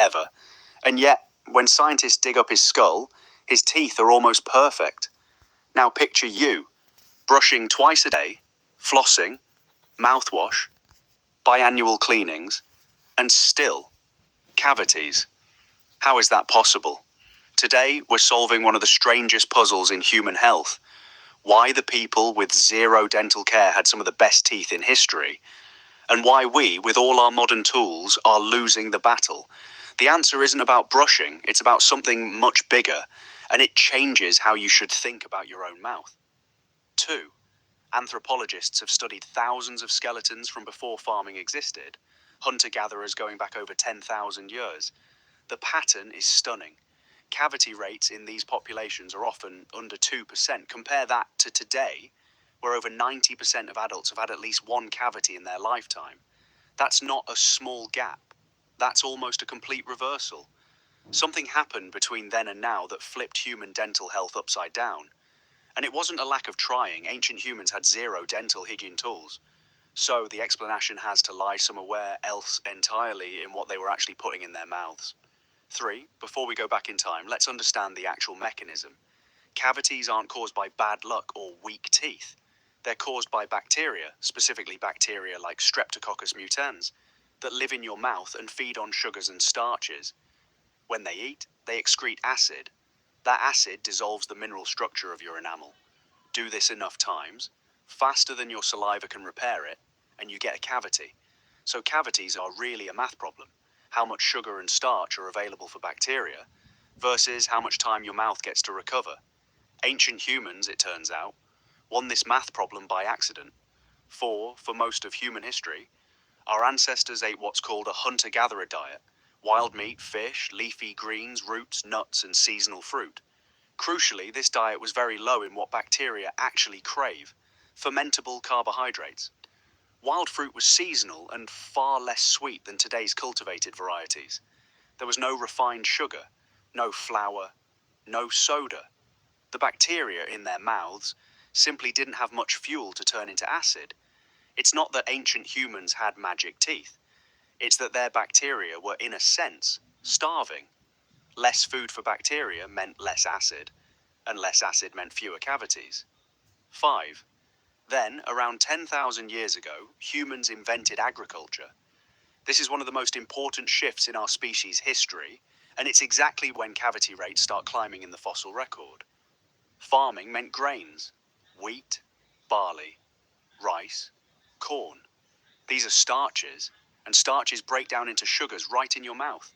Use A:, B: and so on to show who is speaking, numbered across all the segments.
A: ever. And yet, when scientists dig up his skull, his teeth are almost perfect. Now picture you, brushing twice a day, flossing, mouthwash, biannual cleanings, and still, cavities. How is that possible? Today, we're solving one of the strangest puzzles in human health. Why the people with zero dental care had some of the best teeth in history, and why we, with all our modern tools, are losing the battle. The answer isn't about brushing, it's about something much bigger, and it changes how you should think about your own mouth. 2. Anthropologists have studied thousands of skeletons from before farming existed, hunter-gatherers going back over 10,000 years. The pattern is stunning. Cavity rates in these populations are often under 2%. Compare that to today, where over 90% of adults have had at least one cavity in their lifetime. That's not a small gap. That's almost a complete reversal. Something happened between then and now that flipped human dental health upside down. And it wasn't a lack of trying. Ancient humans had zero dental hygiene tools. So the explanation has to lie somewhere else entirely in what they were actually putting in their mouths. 3. Before we go back in time, let's understand the actual mechanism. Cavities aren't caused by bad luck or weak teeth. They're caused by bacteria, specifically bacteria like Streptococcus mutans, that live in your mouth and feed on sugars and starches. When they eat, they excrete acid. That acid dissolves the mineral structure of your enamel. Do this enough times, faster than your saliva can repair it, and you get a cavity. So cavities are really a math problem. How much sugar and starch are available for bacteria versus how much time your mouth gets to recover. Ancient humans, it turns out, won this math problem by accident. For most of human history, our ancestors ate what's called a hunter-gatherer diet: wild meat, fish, leafy greens, roots, nuts, and seasonal fruit. Crucially, this diet was very low in what bacteria actually crave: fermentable carbohydrates. Wild fruit was seasonal and far less sweet than today's cultivated varieties. There was no refined sugar, no flour, no soda. The bacteria in their mouths simply didn't have much fuel to turn into acid. It's not that ancient humans had magic teeth. It's that their bacteria were, in a sense, starving. Less food for bacteria meant less acid, and less acid meant fewer cavities. 5. Then, around 10,000 years ago, humans invented agriculture. This is one of the most important shifts in our species' history, and it's exactly when cavity rates start climbing in the fossil record. Farming meant grains: wheat, barley, rice, corn. These are starches, and starches break down into sugars right in your mouth.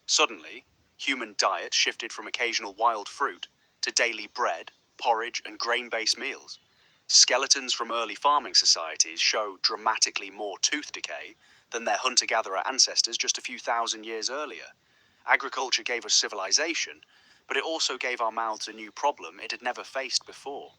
A: Suddenly, human diet shifted from occasional wild fruit to daily bread, porridge, and grain-based meals. Skeletons from early farming societies show dramatically more tooth decay than their hunter-gatherer ancestors just a few thousand years earlier. Agriculture gave us civilization, but it also gave our mouths a new problem it had never faced before.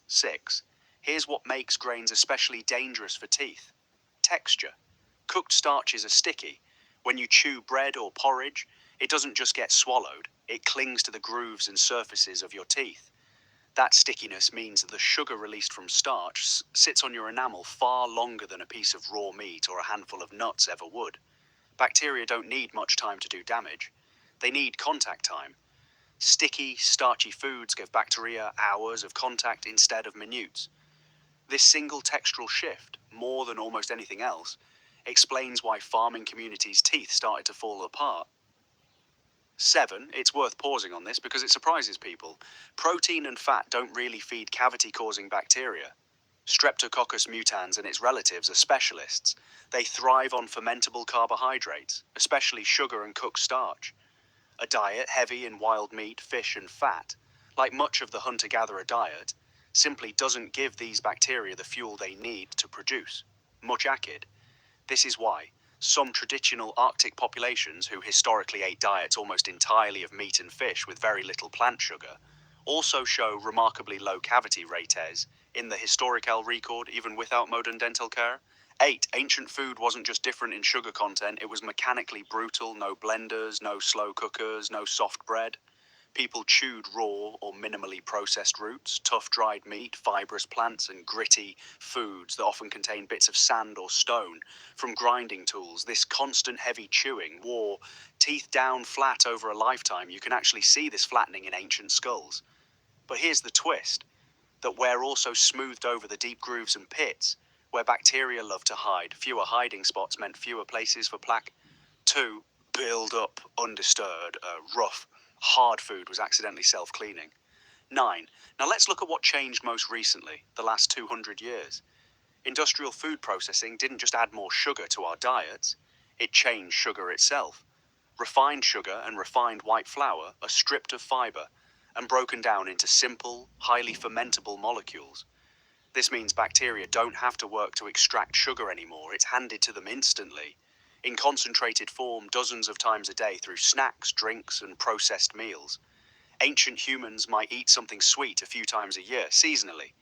A: 6. Here's what makes grains especially dangerous for teeth: texture. Cooked starches are sticky. When you chew bread or porridge, it doesn't just get swallowed, it clings to the grooves and surfaces of your teeth. That stickiness means that the sugar released from starch sits on your enamel far longer than a piece of raw meat or a handful of nuts ever would. Bacteria don't need much time to do damage. They need contact time. Sticky, starchy foods give bacteria hours of contact instead of minutes. This single textural shift, more than almost anything else, explains why farming communities' teeth started to fall apart. 7. It's worth pausing on this because it surprises people. Protein and fat don't really feed cavity-causing bacteria. Streptococcus mutans and its relatives are specialists. They thrive on fermentable carbohydrates, especially sugar and cooked starch. A diet heavy in wild meat, fish, and fat, like much of the hunter-gatherer diet, simply doesn't give these bacteria the fuel they need to produce much acid. This is why some traditional Arctic populations, who historically ate diets almost entirely of meat and fish with very little plant sugar, also show remarkably low cavity rates in the historical record even without modern dental care. 8. Ancient food wasn't just different in sugar content, it was mechanically brutal: no blenders, no slow cookers, no soft bread. People chewed raw or minimally processed roots, tough dried meat, fibrous plants, and gritty foods that often contain bits of sand or stone from grinding tools. This constant heavy chewing wore teeth down flat over a lifetime. You can actually see this flattening in ancient skulls. But here's the twist, that we're also smoothed over the deep grooves and pits where bacteria love to hide. Fewer hiding spots meant fewer places for plaque to build up undisturbed, rough, hard food was accidentally self-cleaning. 9. Now let's look at what changed most recently, the last 200 years. Industrial food processing didn't just add more sugar to our diets, it changed sugar itself. Refined sugar and refined white flour are stripped of fiber and broken down into simple, highly fermentable molecules. This means bacteria don't have to work to extract sugar anymore, it's handed to them instantly, in concentrated form dozens of times a day through snacks, drinks, and processed meals. Ancient humans might eat something sweet a few times a year, seasonally.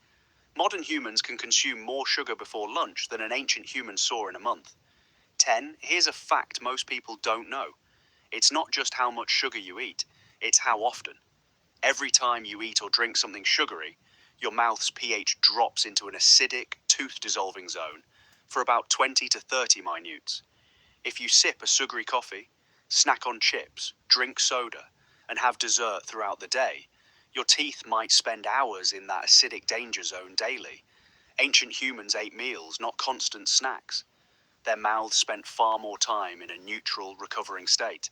A: Modern humans can consume more sugar before lunch than an ancient human saw in a month. 10. Here's a fact most people don't know. It's not just how much sugar you eat, it's how often. Every time you eat or drink something sugary, your mouth's pH drops into an acidic, tooth-dissolving zone for about 20 to 30 minutes. If you sip a sugary coffee, snack on chips, drink soda, and have dessert throughout the day, your teeth might spend hours in that acidic danger zone daily. Ancient humans ate meals, not constant snacks. Their mouths spent far more time in a neutral, recovering state.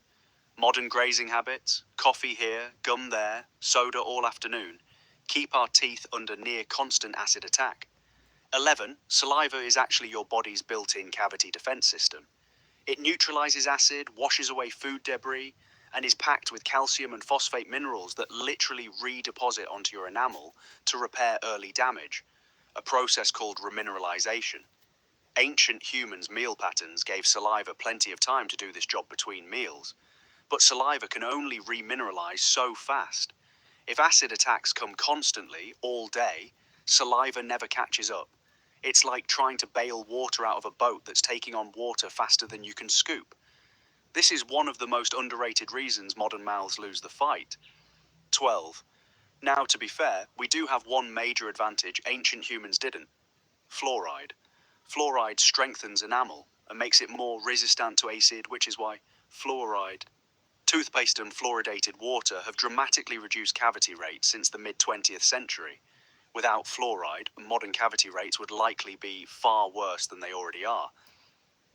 A: Modern grazing habits, coffee here, gum there, soda all afternoon, keep our teeth under near constant acid attack. 11. Saliva is actually your body's built-in cavity defense system. It neutralizes acid, washes away food debris, and is packed with calcium and phosphate minerals that literally redeposit onto your enamel to repair early damage, a process called remineralization. Ancient humans' meal patterns gave saliva plenty of time to do this job between meals, but saliva can only remineralize so fast. If acid attacks come constantly, all day, saliva never catches up. It's like trying to bail water out of a boat that's taking on water faster than you can scoop. This is one of the most underrated reasons modern mouths lose the fight. 12. Now, to be fair, we do have one major advantage ancient humans didn't. Fluoride. Fluoride strengthens enamel and makes it more resistant to acid, which is why fluoride. Toothpaste and fluoridated water have dramatically reduced cavity rates since the mid-20th century. Without fluoride, modern cavity rates would likely be far worse than they already are.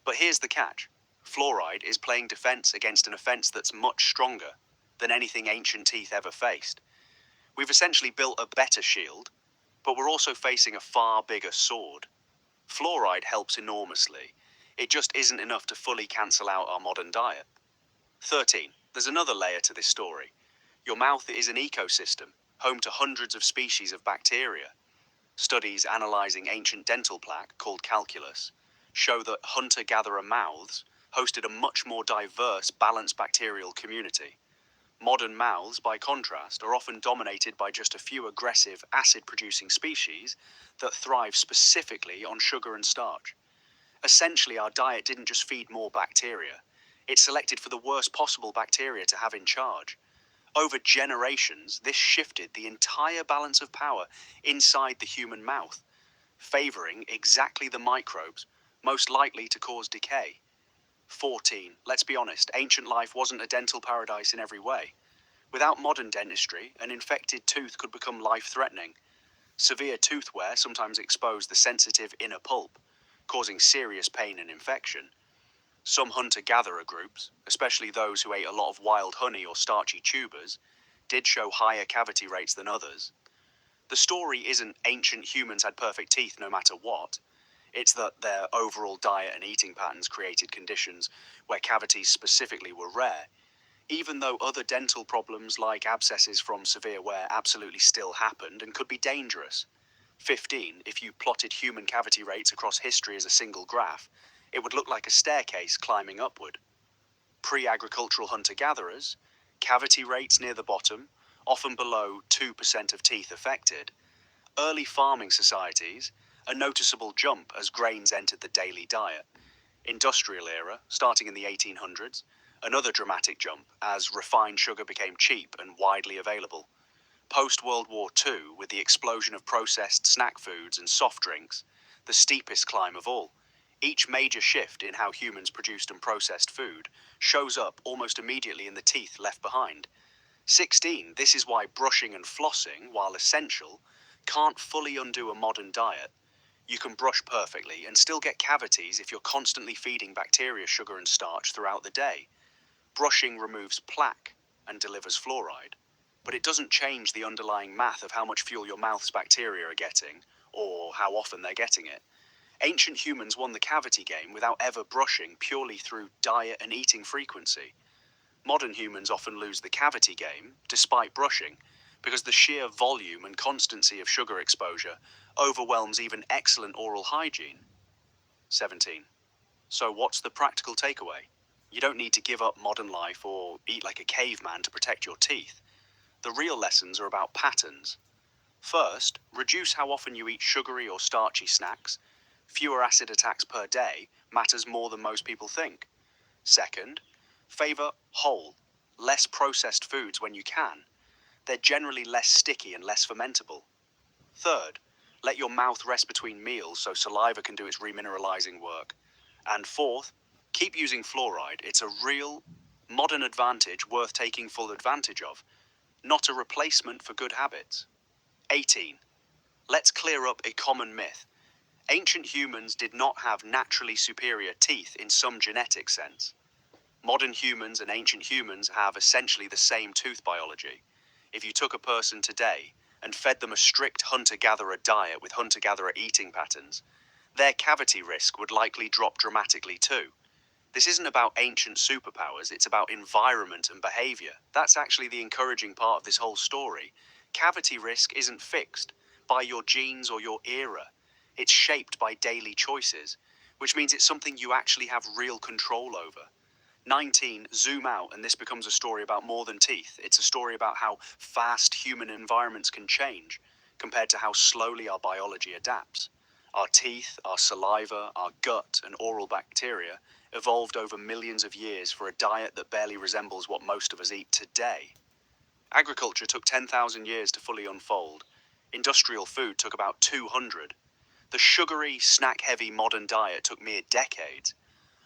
A: But here's the catch. Fluoride is playing defense against an offense that's much stronger than anything ancient teeth ever faced. We've essentially built a better shield, but we're also facing a far bigger sword. Fluoride helps enormously. It just isn't enough to fully cancel out our modern diet. 13. There's another layer to this story. Your mouth is an ecosystem, home to hundreds of species of bacteria. Studies analyzing ancient dental plaque, called calculus, show that hunter-gatherer mouths hosted a much more diverse, balanced bacterial community. Modern mouths, by contrast, are often dominated by just a few aggressive, acid-producing species that thrive specifically on sugar and starch. Essentially, our diet didn't just feed more bacteria, it selected for the worst possible bacteria to have in charge. Over generations, this shifted the entire balance of power inside the human mouth, favoring exactly the microbes most likely to cause decay. 14. Let's be honest, ancient life wasn't a dental paradise in every way. Without modern dentistry, an infected tooth could become life-threatening. Severe tooth wear sometimes exposed the sensitive inner pulp, causing serious pain and infection. Some hunter-gatherer groups, especially those who ate a lot of wild honey or starchy tubers, did show higher cavity rates than others. The story isn't ancient humans had perfect teeth no matter what. It's that their overall diet and eating patterns created conditions where cavities specifically were rare, even though other dental problems like abscesses from severe wear absolutely still happened and could be dangerous. 15. If you plotted human cavity rates across history as a single graph, it would look like a staircase climbing upward. Pre-agricultural hunter-gatherers, cavity rates near the bottom, often below 2% of teeth affected. Early farming societies, a noticeable jump as grains entered the daily diet. Industrial era, starting in the 1800s, Another dramatic jump as refined sugar became cheap and widely available. Post-World War II, with the explosion of processed snack foods and soft drinks, the steepest climb of all. Each major shift in how humans produced and processed food shows up almost immediately in the teeth left behind. 16. This is why brushing and flossing, while essential, can't fully undo a modern diet. You can brush perfectly and still get cavities if you're constantly feeding bacteria sugar and starch throughout the day. Brushing removes plaque and delivers fluoride, but it doesn't change the underlying math of how much fuel your mouth's bacteria are getting, or how often they're getting it. Ancient humans won the cavity game without ever brushing, purely through diet and eating frequency. Modern humans often lose the cavity game, despite brushing, because the sheer volume and constancy of sugar exposure overwhelms even excellent oral hygiene. 17. So what's the practical takeaway? You don't need to give up modern life or eat like a caveman to protect your teeth. The real lessons are about patterns. First, reduce how often you eat sugary or starchy snacks. Fewer acid attacks per day matters more than most people think. Second, favor whole, less processed foods when you can. They're generally less sticky and less fermentable. Third, let your mouth rest between meals so saliva can do its remineralizing work. And fourth, keep using fluoride. It's a real, modern advantage worth taking full advantage of, not a replacement for good habits. 18. Let's clear up a common myth. Ancient humans did not have naturally superior teeth in some genetic sense. Modern humans and ancient humans have essentially the same tooth biology. If you took a person today and fed them a strict hunter-gatherer diet with hunter-gatherer eating patterns, their cavity risk would likely drop dramatically too. This isn't about ancient superpowers, it's about environment and behavior. That's actually the encouraging part of this whole story. Cavity risk isn't fixed by your genes or your era. It's shaped by daily choices, which means it's something you actually have real control over. 19, zoom out, and this becomes a story about more than teeth. It's a story about how fast human environments can change compared to how slowly our biology adapts. Our teeth, our saliva, our gut, and oral bacteria evolved over millions of years for a diet that barely resembles what most of us eat today. Agriculture took 10,000 years to fully unfold. Industrial food took about 200. The sugary, snack-heavy modern diet took mere decades.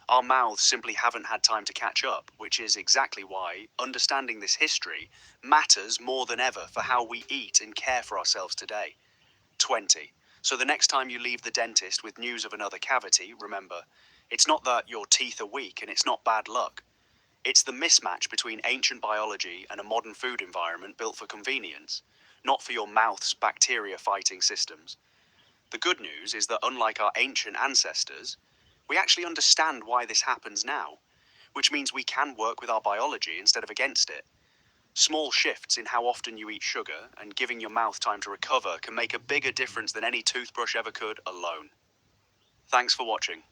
A: Our mouths simply haven't had time to catch up, which is exactly why understanding this history matters more than ever for how we eat and care for ourselves today. 20. So the next time you leave the dentist with news of another cavity, remember, it's not that your teeth are weak and it's not bad luck. It's the mismatch between ancient biology and a modern food environment built for convenience, not for your mouth's bacteria-fighting systems. The good news is that unlike our ancient ancestors, we actually understand why this happens now, which means we can work with our biology instead of against it. Small shifts in how often you eat sugar and giving your mouth time to recover can make a bigger difference than any toothbrush ever could alone. Thanks for watching.